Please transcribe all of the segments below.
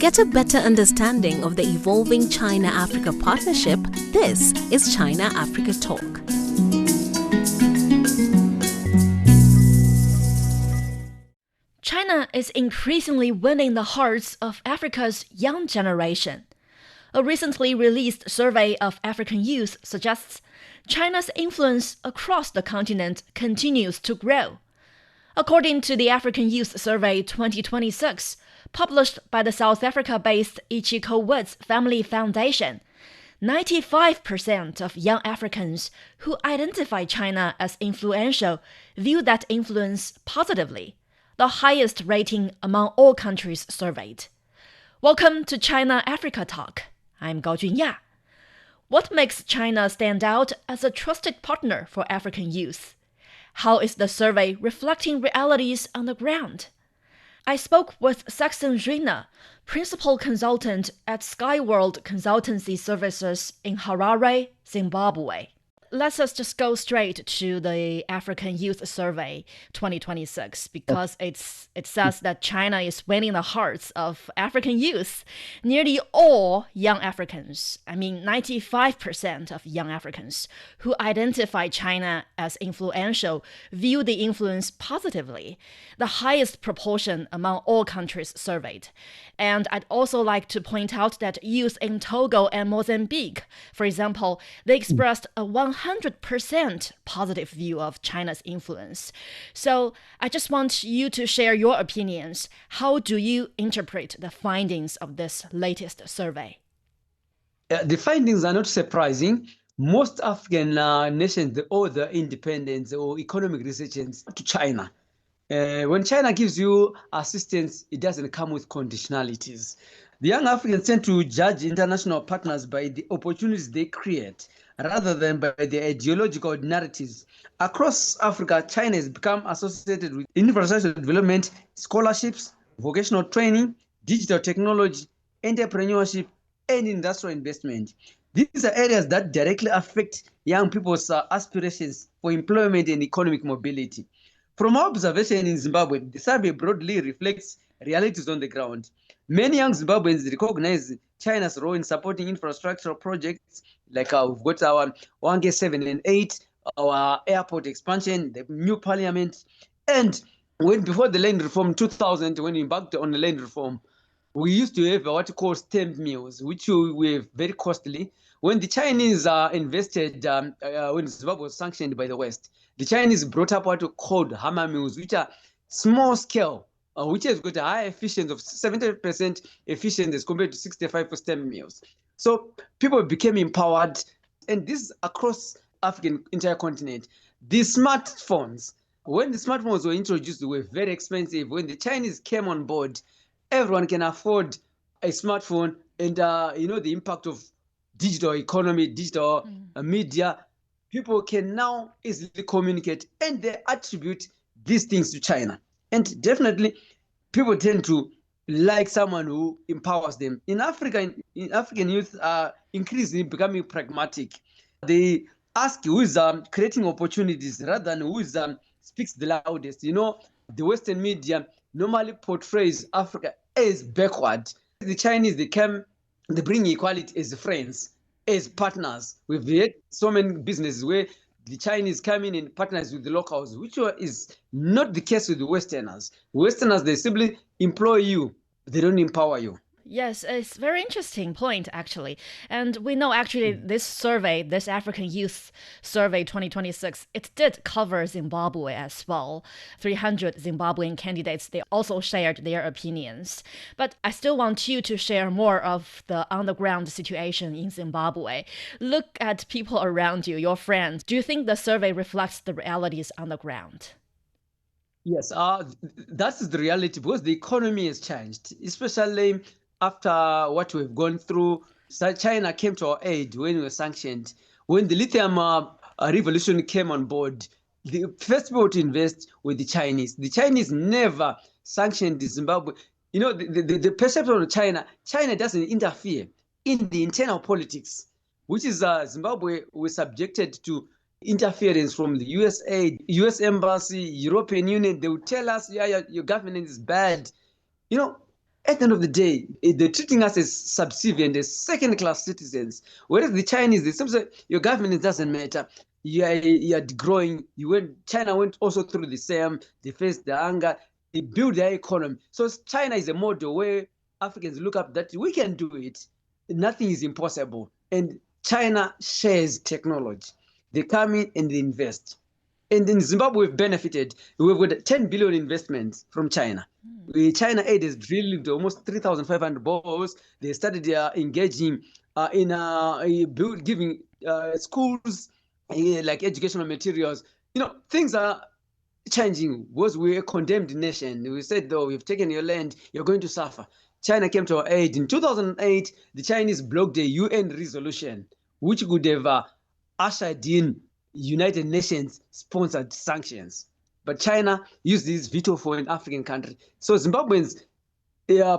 get a better understanding of the evolving China-Africa partnership, this is China-Africa Talk. China is increasingly winning the hearts of Africa's young generation. A recently released survey of African youth suggests China's influence across the continent continues to grow. According to the African Youth Survey 2026, published by the South Africa-based Ichiko Woods Family Foundation, 95% of young Africans who identify China as influential view that influence positively, the highest rating among all countries surveyed. Welcome to China-Africa Talk. I'm Gao Junya. What makes China stand out as a trusted partner for African youth? How is the survey reflecting realities on the ground? I spoke with Saxon Zvina, principal consultant at Skyworld Consultancy Services in Harare, Zimbabwe. Let's just go straight to the African Youth Survey 2026 because it says that China is winning the hearts of African youth. Nearly all young Africans, 95% of young Africans who identify China as influential view the influence positively, the highest proportion among all countries surveyed. And I'd also like to point out that youth in Togo and Mozambique, for example, they expressed a 100% positive view of China's influence. So I just want you to share your opinions. How do you interpret the findings of this latest survey? The findings are not surprising. Most African nations owe their independence or economic resistance to China. When China gives you assistance, it doesn't come with conditionalities. The young Africans tend to judge international partners by the opportunities they create rather than by the ideological narratives. Across Africa, China has become associated with infrastructure development, scholarships, vocational training, digital technology, entrepreneurship, and industrial investment. These are areas that directly affect young people's aspirations for employment and economic mobility. From our observation in Zimbabwe, the survey broadly reflects realities on the ground. Many young Zimbabweans recognize China's role in supporting infrastructural projects like we've got our Wange 7 and 8, our airport expansion, the new parliament. And before the land reform 2000, when we embarked on the land reform, we used to have what we call stamp mills, which were very costly. When the Chinese invested, when Zimbabwe was sanctioned by the West, the Chinese brought up what we called hammer mills, which are small scale, which has got a high efficiency of 70% efficiency as compared to 65 for stamp mills. So people became empowered, and this is across African entire continent. The smartphones, when the smartphones were introduced, they were very expensive. When the Chinese came on board, everyone can afford a smartphone, and the impact of digital economy, digital media, people can now easily communicate, and they attribute these things to China. And definitely, people tend to like someone who empowers them. In Africa, African youth are increasingly becoming pragmatic. They ask who is creating opportunities rather than who is speaks the loudest. The Western media normally portrays Africa as backward. The Chinese, they bring equality as friends, as partners. We've had so many businesses where the Chinese come in and partners with the locals, which is not the case with the Westerners. Westerners, they simply employ you. They don't empower you. Yes, it's a very interesting point, actually. And we know, actually, this survey, this African Youth Survey 2026, it did cover Zimbabwe as well. 300 Zimbabwean candidates, they also shared their opinions. But I still want you to share more of the on-the-ground situation in Zimbabwe. Look at people around you, your friends. Do you think the survey reflects the realities on the ground? Yes, that's the reality because the economy has changed, especially after what we've gone through. China came to our aid when we were sanctioned. When the lithium revolution came on board, the first people to invest were the Chinese. The Chinese never sanctioned Zimbabwe. The perception of China doesn't interfere in the internal politics, which is Zimbabwe was subjected to interference from the USA, US Embassy, European Union. They would tell us, yeah, your government is bad. at the end of the day, they're treating us as subservient, as second-class citizens. Whereas the Chinese, they simply say, your government doesn't matter. You are growing. China went also through the same. They faced the hunger. They built their economy. So China is a model where Africans look up that we can do it. Nothing is impossible. And China shares technology. They come in and they invest. And in Zimbabwe, we've benefited. We've got 10 billion investments from China. China Aid has drilled almost 3,500 boreholes. They started engaging in giving schools like educational materials. Things are changing. Was we a condemned nation? We said, though, we've taken your land, you're going to suffer. China came to our aid. In 2008, the Chinese blocked a UN resolution, which could have ushered in United Nations sponsored sanctions. But China used this veto for an African country. So Zimbabweans,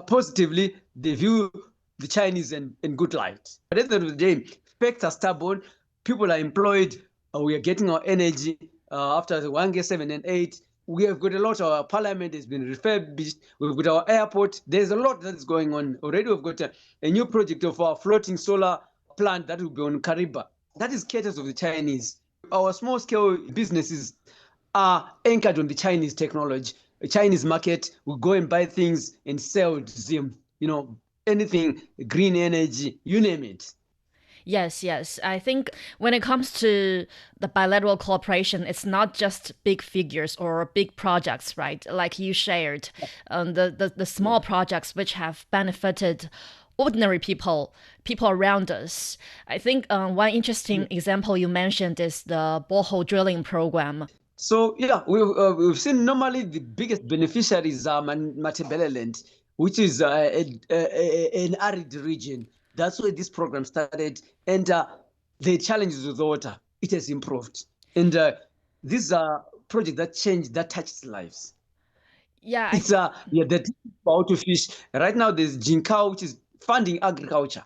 positively, they view the Chinese in good light. But at the end of the day, facts are stubborn. People are employed. We are getting our energy after the 1G 7 and 8. We have got a lot. Our parliament has been refurbished. We've got our airport. There's a lot that is going on. Already we've got a new project of our floating solar plant that will be on Kariba. That is caters of the Chinese. Our small-scale businesses are anchored on the Chinese technology. The Chinese market will go and buy things and sell to them. Anything, green energy, you name it. Yes. I think when it comes to the bilateral cooperation, it's not just big figures or big projects, right? Like you shared, the small projects which have benefited ordinary people around us. I think one interesting example you mentioned is the borehole drilling program. So we've seen normally the biggest beneficiaries are Matabeleland, which is an arid region. That's where this program started, and the challenges with the water, it has improved. And these are projects that touches lives. Yeah, it's the how to fish. Right now, there's Jinkao, which is funding agriculture.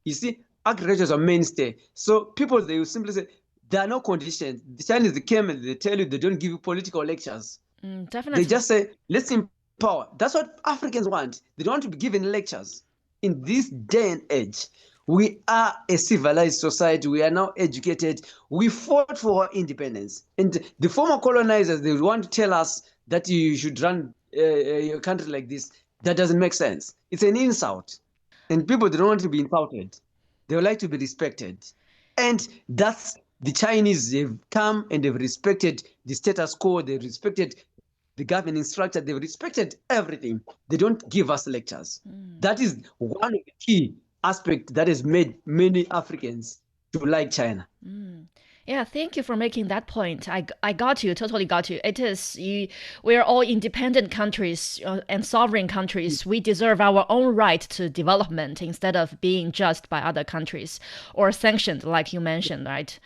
You see, agriculture is a mainstay. So people, they will simply say, there are no conditions. The Chinese, they came and they tell you they don't give you political lectures. Definitely. They just say, let's empower. That's what Africans want. They don't want to be given lectures. In this day and age, we are a civilized society. We are now educated. We fought for our independence. And the former colonizers, they want to tell us that you should run a country like this. That doesn't make sense. It's an insult. And people, they don't want to be insulted. They would like to be respected. And that's the Chinese. They've come and they've respected the status quo. They've respected the governing structure. They've respected everything. They don't give us lectures. That is one of the key aspects that has made many Africans to like China. Yeah, thank you for making that point. I got you, totally got you. It is, we are all independent countries and sovereign countries. We deserve our own right to development instead of being judged by other countries or sanctioned, like you mentioned, right?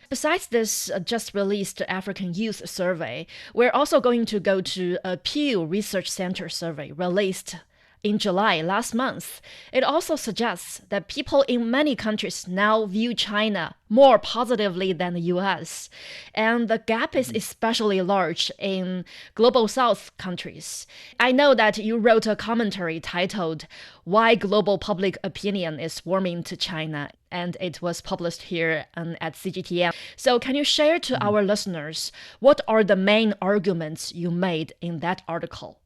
Besides this just released African Youth Survey, we're also going to go to a Pew Research Center survey released in July last month. It also suggests that people in many countries now view China more positively than the US. And the gap is especially large in Global South countries. I know that you wrote a commentary titled Why Global Public Opinion is Warming to China, and it was published here at CGTN. So can you share to our listeners what are the main arguments you made in that article?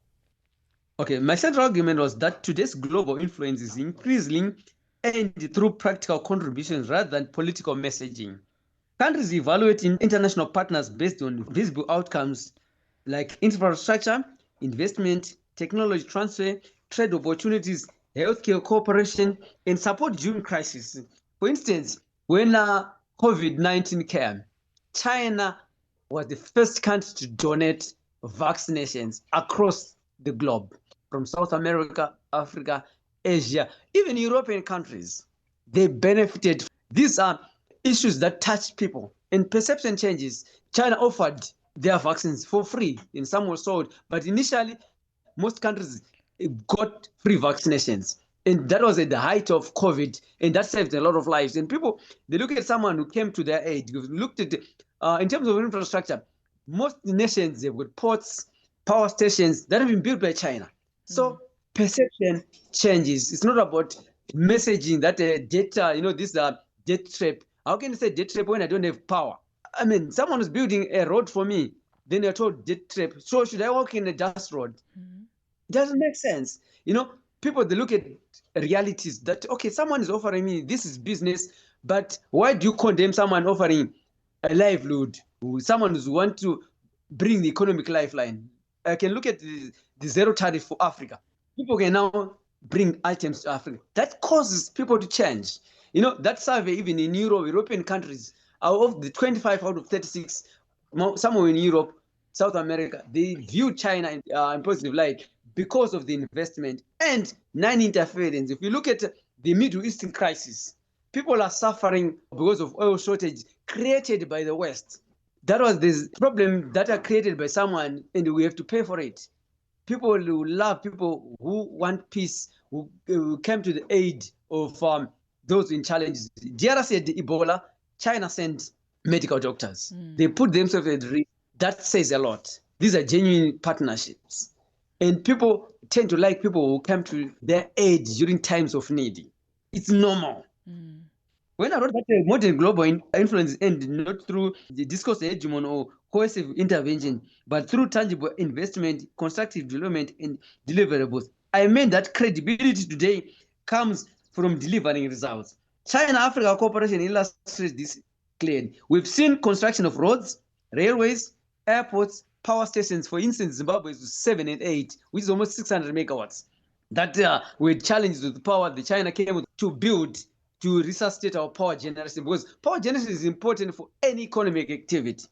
Okay, my central argument was that today's global influence is increasing and through practical contributions rather than political messaging. Countries evaluate international partners based on visible outcomes like infrastructure, investment, technology transfer, trade opportunities, healthcare cooperation, and support during crisis. For instance, when COVID-19 came, China was the first country to donate vaccinations across the globe, from South America, Africa, Asia, even European countries. They benefited. These are issues that touch people. And perception changes. China offered their vaccines for free, and some were sold. But initially, most countries got free vaccinations. And that was at the height of COVID, and that saved a lot of lives. And people, they look at someone who came to their aid. You've looked at, in terms of infrastructure, most nations, they've got ports, power stations that have been built by China. So perception changes. It's not about messaging that data, this is a debt trap. How can you say debt trap when I don't have power? I mean, someone is building a road for me, then you're told debt trap. So should I walk in a dust road? It doesn't make sense. People, they look at realities that, okay, someone is offering me, this is business, but why do you condemn someone offering a livelihood? Someone who wants to bring the economic lifeline. I can look at the zero tariff for Africa. People can now bring items to Africa. That causes people to change. That survey, even in European countries, out of the 25 out of 36, somewhere in Europe, South America, they view China in positive light because of the investment and non-interference. If you look at the Middle Eastern crisis, people are suffering because of oil shortage created by the West. That was this problem that are created by someone, and we have to pay for it. People who love people who want peace, who came to the aid of those in challenges. DRC said Ebola, China sent medical doctors. They put themselves at risk. That says a lot. These are genuine partnerships. And people tend to like people who come to their aid during times of need. It's normal. When I wrote that modern global influence end not through the discourse hegemon or coercive intervention, but through tangible investment, constructive development, and deliverables, I meant that credibility today comes from delivering results. China-Africa cooperation illustrates this clearly. We've seen construction of roads, railways, airports, power stations. For instance, Zimbabwe is 7 and 8, which is almost 600 megawatts. That were challenges with power the China came to build to resuscitate our power generation, because power generation is important for any economic activity.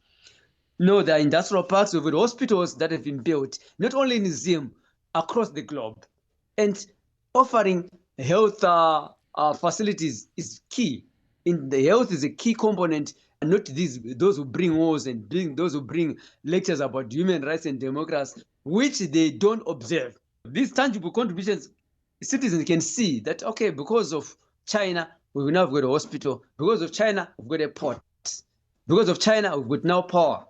The industrial parks, with hospitals that have been built, not only in Zim, across the globe. And offering health facilities is key. The health is a key component, and not those who bring wars and those who bring lectures about human rights and democracy, which they don't observe. These tangible contributions, citizens can see that, okay, because of China, we now have got a hospital. Because of China, we've got a port. Because of China, we've got now power.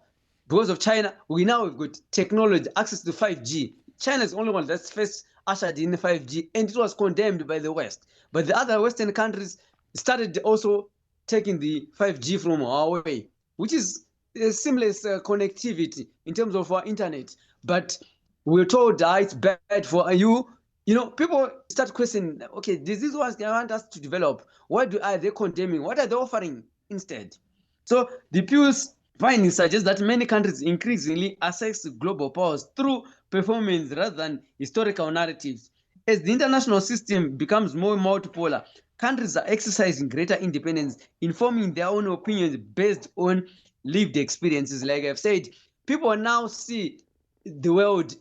Because of China, we've got technology, access to 5G. China is the only one that's first ushered in 5G, and it was condemned by the West. But the other Western countries started also taking the 5G from Huawei, which is a seamless connectivity in terms of our internet. But we're told that it's bad for you. People start questioning, okay, these ones they want us to develop. What are they condemning? What are they offering instead? So the Pew's findings suggest that many countries increasingly access global powers through performance rather than historical narratives. As the international system becomes more multipolar, countries are exercising greater independence, informing their own opinions based on lived experiences. Like I've said, people now see the world,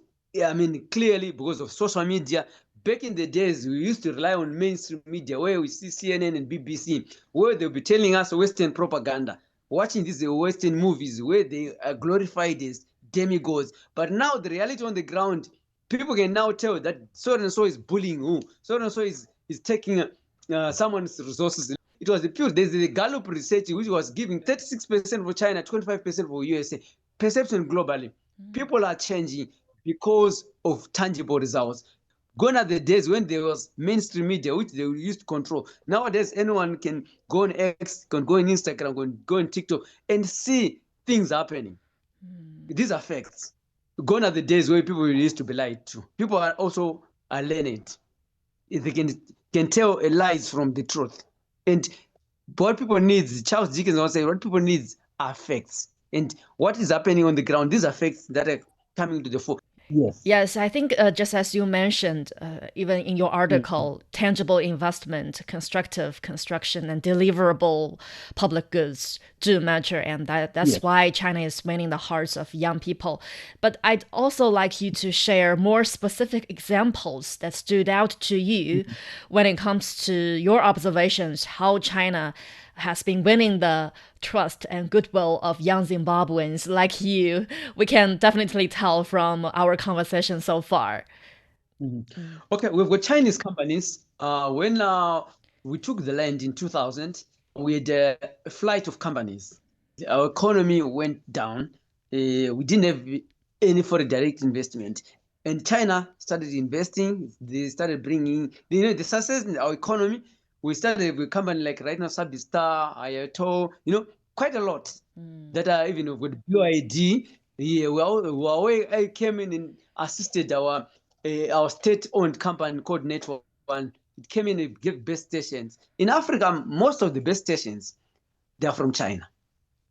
clearly because of social media. Back in the days, we used to rely on mainstream media where we see CNN and BBC, where they'll be telling us Western propaganda, watching these Western movies where they are glorified as demigods. But now the reality on the ground, people can now tell that so and so is bullying who, so and so is taking someone's resources. It was there's the Gallup research which was giving 36% for China, 25% for USA. Perception globally. People are changing because of tangible results. Gone are the days when there was mainstream media, which they used to control. Nowadays, anyone can go on X, can go on Instagram, can go on TikTok, and see things happening. These are facts. Gone are the days where people used to be lied to. People are also learned. They can tell lies from the truth. And what people need, Charles Dickens will say, what people need are facts. And what is happening on the ground, these are facts that are coming to the fore. Yes, I think just as you mentioned, even in your article, tangible investment, constructive construction, and deliverable public goods do matter, and that's why China is winning the hearts of young people. But I'd also like you to share more specific examples that stood out to you when it comes to your observations, how China has been winning the trust and goodwill of young Zimbabweans like you. We can definitely tell from our conversation so far. Okay, we've got Chinese companies. When we took the land in 2000, we had a flight of companies. Our economy went down. We didn't have any foreign direct investment. And China started investing. They started bringing, the success in our economy. We started with a company like right now, Substar, Ayato, quite a lot that are even with BYD. Yeah, Huawei came in and assisted our state-owned company called Network One. It came in and gave base stations. In Africa, most of the base stations, they are from China.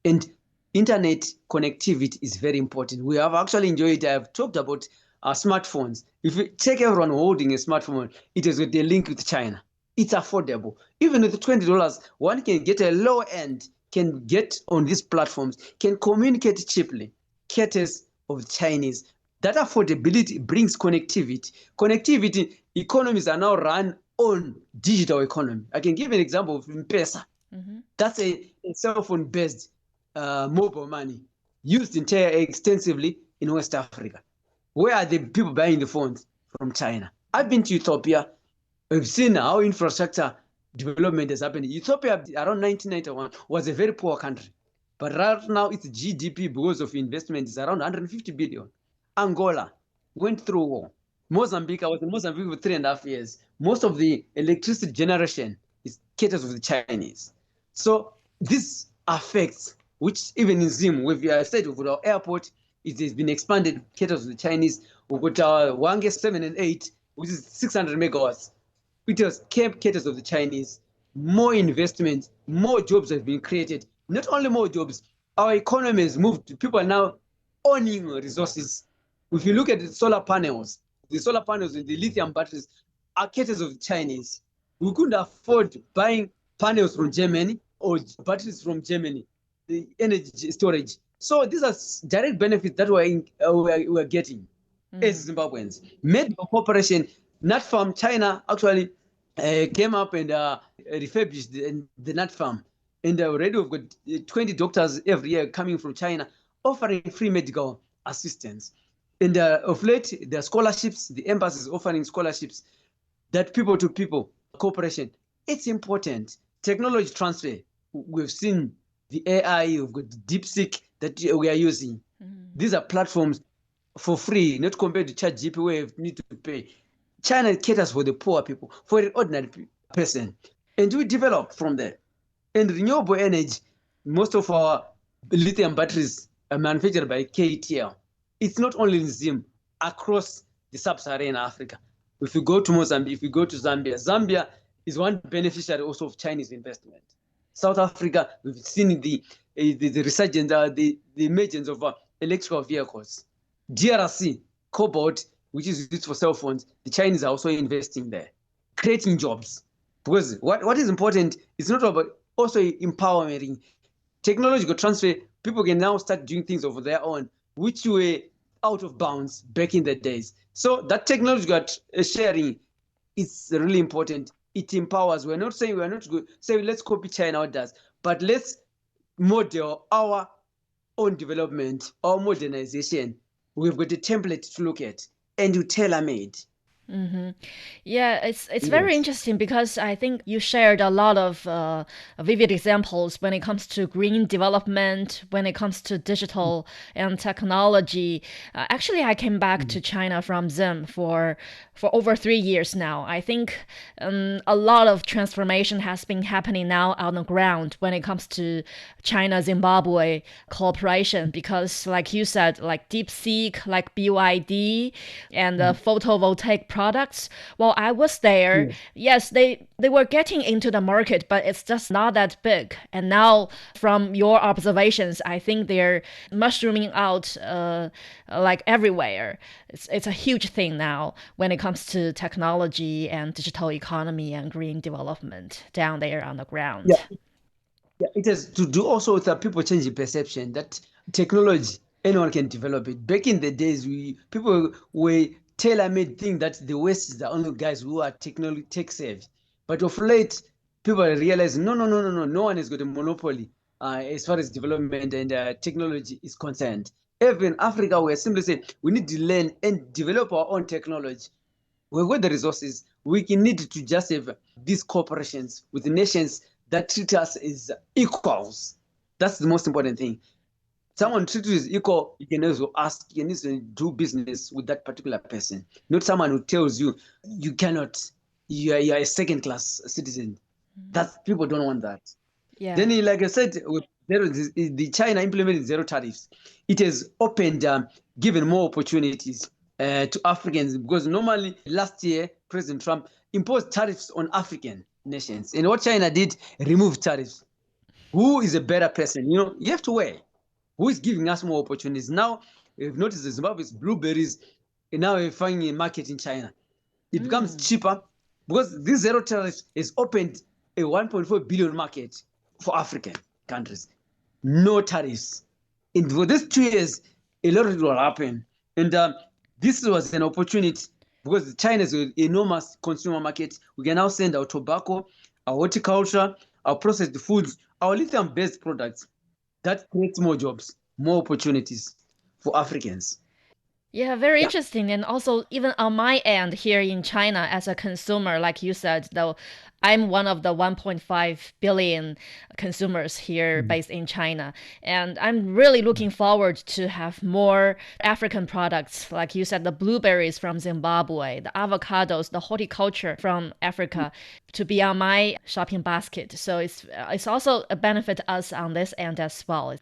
And internet connectivity is very important. We have actually enjoyed, I've talked about our smartphones. If you take everyone holding a smartphone, it is with a link with China. It's affordable. Even with $20, one can get a low end, can get on these platforms, can communicate cheaply, courtesy of the Chinese. That affordability brings connectivity. Connectivity economies are now run on digital economy. I can give an example of M-Pesa. That's a cell phone based mobile money used extensively in West Africa. Where are the people buying the phones? From China. I've been to Ethiopia. We've seen how infrastructure development has happened. Ethiopia, around 1991, was a very poor country. But right now, its GDP, because of investment, is around 150 billion. Angola went through war. Mozambique, I was in Mozambique for 3.5 years. Most of the electricity generation is caters of the Chinese. So this affects, which even in Zim, with I said with our airport, it has been expanded, caters of the Chinese. We've got our Wange 7 and 8, which is 600 megawatts. It was caters of the Chinese. More investment, more jobs have been created. Not only more jobs, our economy has moved. People are now owning resources. If you look at the solar panels and the lithium batteries are caters of the Chinese. We couldn't afford buying panels from Germany or batteries from Germany, the energy storage. So these are direct benefits that we're getting as Zimbabweans. Medical Corporation, nut farm, China actually came up and refurbished the nut farm. And already we've got 20 doctors every year coming from China offering free medical assistance. And of late, there are scholarships, the embassy is offering scholarships that people-to-people cooperation. It's important. Technology transfer. We've seen the AI, we've got DeepSeek that we are using. These are platforms for free, not compared to ChatGPT where you need to pay. China caters for the poor people, for an ordinary person. And we develop from there. And renewable energy, most of our lithium batteries are manufactured by KTL. It's not only in Zim, across the sub-Saharan Africa. If you go to Mozambique, if you go to Zambia, Zambia is one beneficiary also of Chinese investment. South Africa, we've seen the resurgence, the emergence of electrical vehicles. DRC, cobalt, which is used for cell phones, the Chinese are also investing there, creating jobs. Because what is important is not about also empowering technological transfer. People can now start doing things of their own, which were out of bounds back in the days. So that technological sharing is really important. It empowers. We're not saying let's copy China what does, but let's model our own development, our modernization. We've got a template to look at, and you tailor-made. Yeah, it's very interesting because I think you shared a lot of vivid examples when it comes to green development, when it comes to digital and technology. Actually, I came back to China from Zim for over 3 years now. I think a lot of transformation has been happening now on the ground when it comes to China-Zimbabwe cooperation because, like you said, like DeepSeek, like BYD, and photovoltaic products. Well, I was there. Yes, they were getting into the market, but it's just not that big. And now, from your observations, I think they're mushrooming out like everywhere. It's a huge thing now when it comes to technology and digital economy and green development down there on the ground. Yeah, it has to do also with people changing perception that technology, anyone can develop it. Back in the days, people were tailor-made think that the West is the only guys who are tech savvy. But of late, people are realizing no one has got a monopoly as far as development and technology is concerned. Even in Africa, we're simply saying we need to learn and develop our own technology. We've got the resources. We need to just have these cooperations with nations that treat us as equals. That's the most important thing. Someone treats you as equal, you can also ask, you can also do business with that particular person. Not someone who tells you you cannot, you are a second-class citizen. That people don't want that. Yeah. Then, like I said, with the China implemented zero tariffs. It has opened, given more opportunities to Africans, because normally last year President Trump imposed tariffs on African nations, and what China did, remove tariffs. Who is a better person? You have to weigh. Who is giving us more opportunities? Now, we've noticed the Zimbabwe's blueberries, and now we're finding a market in China. It becomes cheaper because this zero tariffs has opened a 1.4 billion market for African countries. No tariffs. And for these 2 years, a lot of it will happen. And this was an opportunity because China is an enormous consumer market. We can now send our tobacco, our horticulture, our processed foods, our lithium-based products. That creates more jobs, more opportunities for Africans. Yeah, very interesting. And also, even on my end here in China, as a consumer, like you said, though, I'm one of the 1.5 billion consumers here based in China. And I'm really looking forward to have more African products, like you said, the blueberries from Zimbabwe, the avocados, the horticulture from Africa to be on my shopping basket. So it's also a benefit us on this end as well.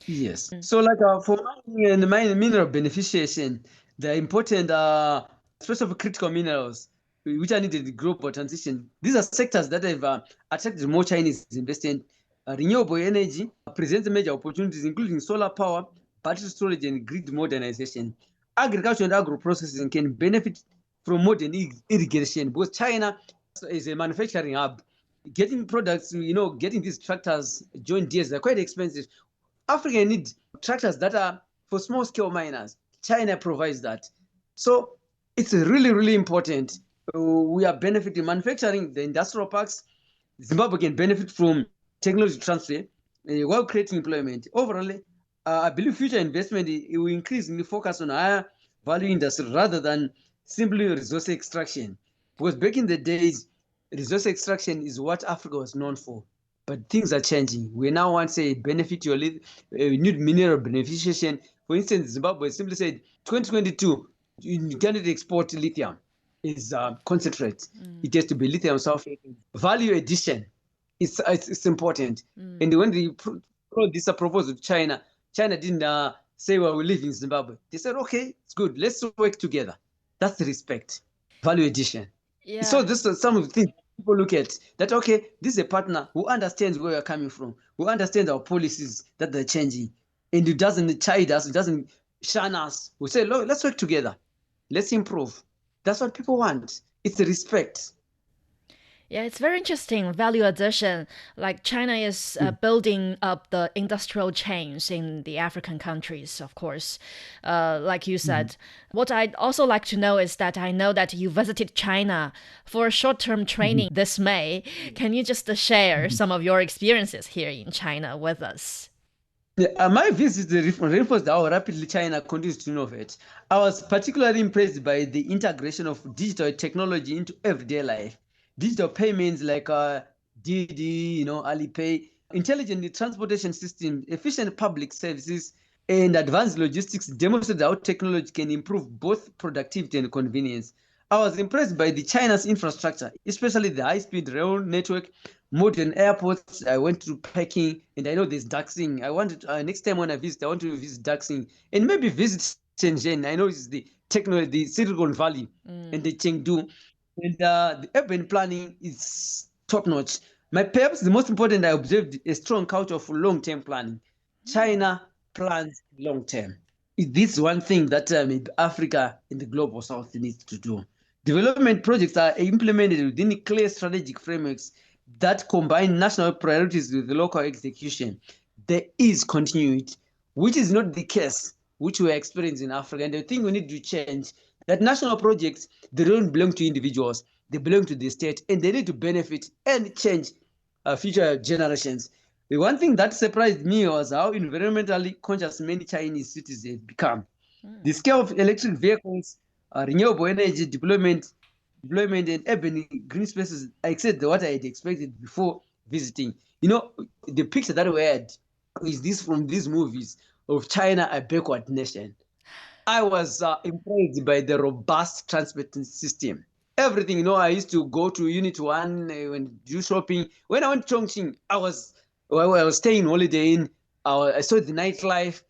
Yes. So, like for mining and mineral beneficiation, the important, especially for critical minerals, which are needed in global transition, these are sectors that have attracted more Chinese investment. Renewable energy presents major opportunities, including solar power, battery storage, and grid modernization. Agriculture and agro-processing can benefit from modern irrigation because China is a manufacturing hub. Getting products, getting these tractors, John Deere's, are quite expensive. Africa needs tractors that are for small-scale miners. China provides that. So it's really, really important. We are benefiting manufacturing, the industrial parks. Zimbabwe can benefit from technology transfer while creating employment. Overall, I believe future investment will increasingly focus on higher value industry rather than simply resource extraction. Because back in the days, resource extraction is what Africa was known for. But things are changing. We now want to say benefit your we need mineral beneficiation. For instance, Zimbabwe simply said 2022, you cannot export lithium. Is concentrate. It has to be lithium sulfate. Value addition it's important. And when they brought this proposal to China, China didn't say, well, we live in Zimbabwe. They said, okay, it's good. Let's work together. That's respect. Value addition. Yeah. So this is some of the things people look at that, okay, this is a partner who understands where we're coming from, who understands our policies that they're changing, and who doesn't chide us, who doesn't shun us. We say, look, let's work together. Let's improve. That's what people want. It's the respect. Yeah, it's very interesting. Value addition, like China is building up the industrial chains in the African countries, of course. Like you said, what I'd also like to know is that I know that you visited China for short-term training this May. Can you just share some of your experiences here in China with us? Yeah, my visit reinforced how rapidly China continues to innovate. I was particularly impressed by the integration of digital technology into everyday life. Digital payments like Didi, Alipay, intelligent transportation system, efficient public services, and advanced logistics demonstrate how technology can improve both productivity and convenience. I was impressed by the China's infrastructure, especially the high-speed rail network, modern airports. I went to Peking, and I know there's Daxing. I wanted next time when I visit, I want to visit Daxing and maybe visit Shenzhen. I know it's the Silicon Valley, and the Chengdu, and the urban planning is top-notch. Perhaps the most important, I observed a strong culture of long-term planning. China plans long-term. This is one thing that Africa in the global south needs to do. Development projects are implemented within clear strategic frameworks that combine national priorities with local execution. There is continuity, which is not the case which we experience in Africa. And the thing we need to change, that national projects, they don't belong to individuals, they belong to the state, and they need to benefit and change future generations. The one thing that surprised me was how environmentally conscious many Chinese cities have become. The scale of electric vehicles, renewable energy deployment, and urban green spaces exceed what I had expected before visiting. The picture that we had is this from these movies of China a backward nation. I was impressed by the robust transport system. Everything, I used to go to Unit 1 when do shopping. When I went to Chongqing, I was staying holiday in. I saw the nightlife.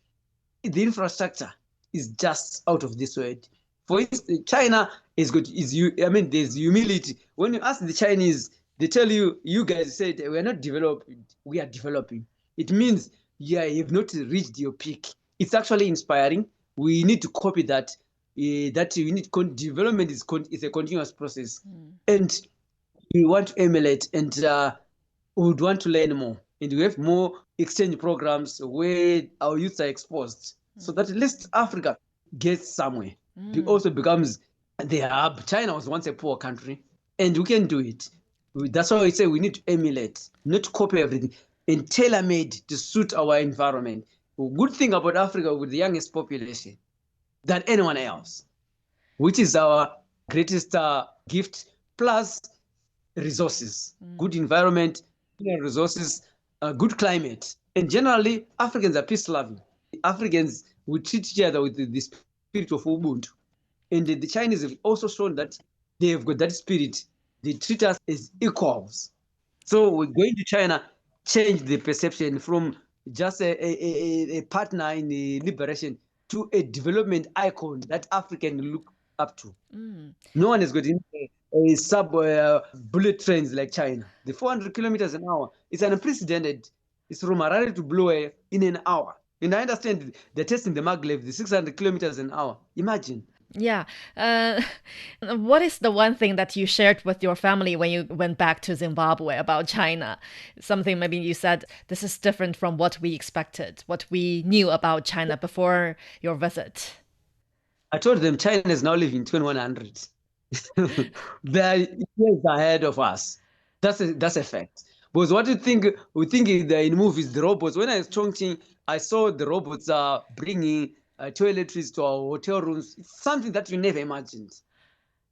The infrastructure is just out of this world. For instance, China is good. There's humility. When you ask the Chinese, they tell you, you guys said we are not developed, we are developing. It means, you've not reached your peak. It's actually inspiring. We need to copy that. Development is a continuous process, and we want to emulate, and we would want to learn more, and we have more exchange programs where our youths are exposed, so that at least Africa gets somewhere. It also becomes the hub. China was once a poor country, and we can do it. That's why I say we need to emulate, not copy everything, and tailor-made to suit our environment. The good thing about Africa with the youngest population than anyone else, which is our greatest gift, plus resources, good environment, resources, good climate. And generally, Africans are peace-loving. Africans, we treat each other with the spirit of Ubuntu. And the Chinese have also shown that they have got that spirit. They treat us as equals. So we're going to China, change the perception from just a partner in the liberation to a development icon that African look up to. No one has got in a sub bullet trains like China. The 400 kilometers an hour is unprecedented. It's from Harare to Bloe in an hour. And I understand they're testing the maglev, the 600 kilometers an hour. Imagine. Yeah. What is the one thing that you shared with your family when you went back to Zimbabwe about China? Something maybe you said, this is different from what we expected, what we knew about China before your visit. I told them China is now living 2100. They're years ahead of us. That's a fact. Because what we think in movies, the robots. When I was Chongqing, I saw the robots bringing toiletries to our hotel rooms. It's something that we never imagined.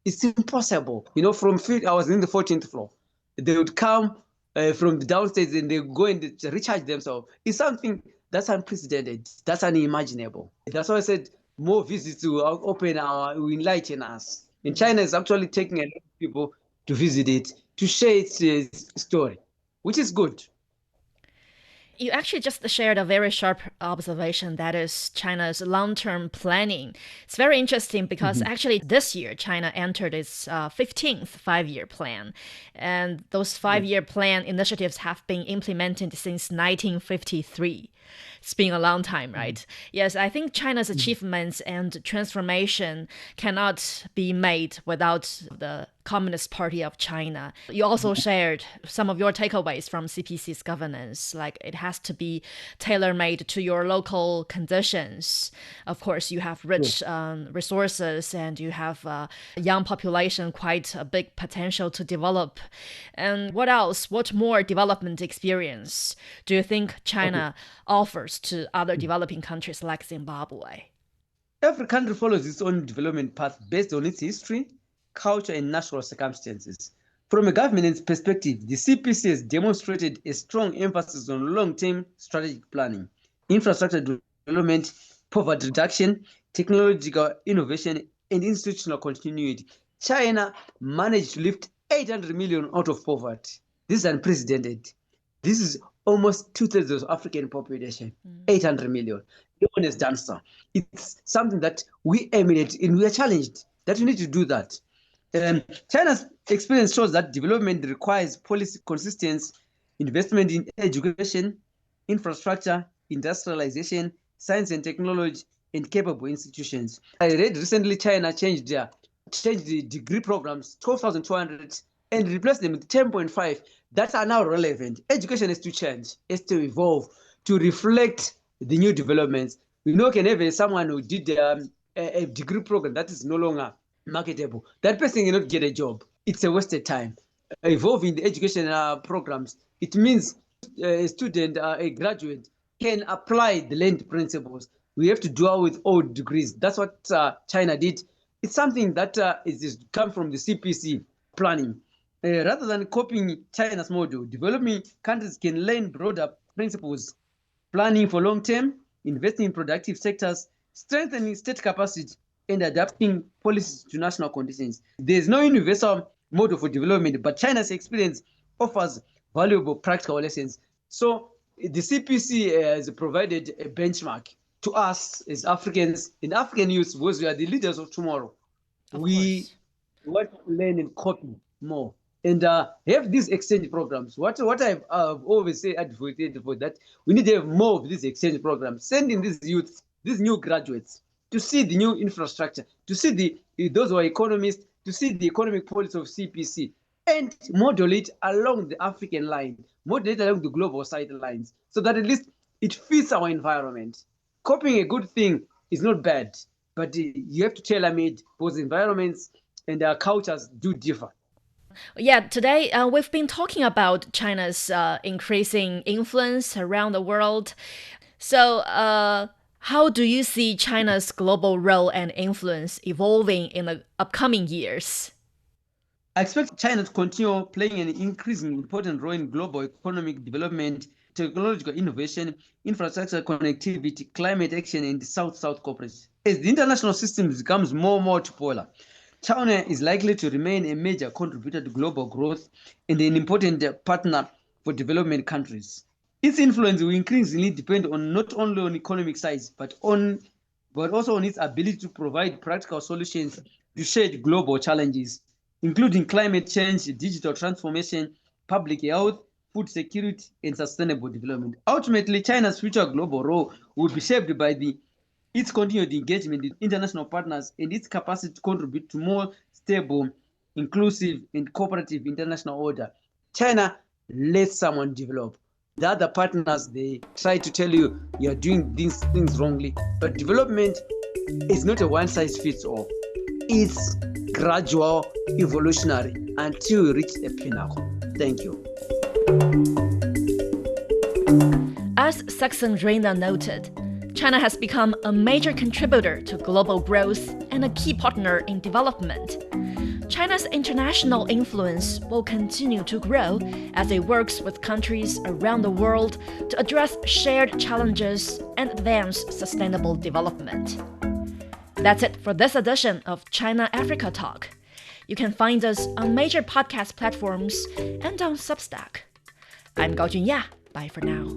It's impossible. I was in the 14th floor. They would come from the downstairs and they go and recharge themselves. It's something that's unprecedented. That's unimaginable. That's why I said more visits will enlighten us. And China is actually taking a lot of people to visit it, to share its story, which is good. You actually just shared a very sharp observation, that is China's long-term planning. It's very interesting because actually this year, China entered its 15th five-year plan. And those five-year plan initiatives have been implemented since 1953. It's been a long time, right? Yes, I think China's achievements and transformation cannot be made without the Communist Party of China. You also shared some of your takeaways from CPC's governance, like it has to be tailor-made to your local conditions. Of course, you have rich resources and you have a young population, quite a big potential to develop. And what else? What more development experience do you think China offers to other developing countries like Zimbabwe? Every country follows its own development path based on its history, culture, and natural circumstances. From a governance perspective, the CPC has demonstrated a strong emphasis on long-term strategic planning, infrastructure development, poverty reduction, technological innovation, and institutional continuity. China managed to lift 800 million out of poverty. This is unprecedented. This is almost 2/3 of African population, 800 million. No one has done so. It's something that we emulate and we are challenged that we need to do that. China's experience shows that development requires policy consistency, investment in education, infrastructure, industrialization, science and technology, and capable institutions. I read recently China changed the degree programs, 12,200, and replaced them with 10.5 that are now relevant. Education has to change, has to evolve to reflect the new developments. We can have someone who did a degree program that is no longer marketable. That person cannot get a job. It's a wasted time. Evolving the education programs, it means a student, a graduate, can apply the learned principles. We have to do away with old degrees. That's what China did. It's something that is come from the CPC planning. Rather than copying China's model, developing countries can learn broader principles, planning for long term, investing in productive sectors, strengthening state capacity, and adapting policies to national conditions. There's no universal model for development, but China's experience offers valuable practical lessons. So the CPC has provided a benchmark to us as Africans and African youth, because we are the leaders of tomorrow. We want to learn and copy more and have these exchange programs. What I've always say advocated for, that we need to have more of these exchange programs, sending these youth, these new graduates, to see the new infrastructure, to see those who are economists, to see the economic policy of CPC, and model it along the African line, model it along the global side lines, so that at least it fits our environment. Copying a good thing is not bad, but you have to tailor-made, because environments and our cultures do differ. Yeah, today we've been talking about China's increasing influence around the world. So how do you see China's global role and influence evolving in the upcoming years? I expect China to continue playing an increasingly important role in global economic development, technological innovation, infrastructure connectivity, climate action, and South-South cooperation. As the international system becomes more multipolar, China is likely to remain a major contributor to global growth and an important partner for development countries. Its influence will increasingly depend on not only on economic size, but also on its ability to provide practical solutions to shared global challenges, including climate change, digital transformation, public health, food security, and sustainable development. Ultimately, China's future global role will be shaped by its continued engagement with international partners and its capacity to contribute to more stable, inclusive, and cooperative international order. China lets someone develop. The other partners, they try to tell you you're doing these things wrongly. But development is not a one-size-fits-all. It's gradual, evolutionary, until you reach a pinnacle. Thank you. As Saxon Zvina noted, China has become a major contributor to global growth and a key partner in development. China's international influence will continue to grow as it works with countries around the world to address shared challenges and advance sustainable development. That's it for this edition of China Africa Talk. You can find us on major podcast platforms and on Substack. I'm Gao Junya. Bye for now.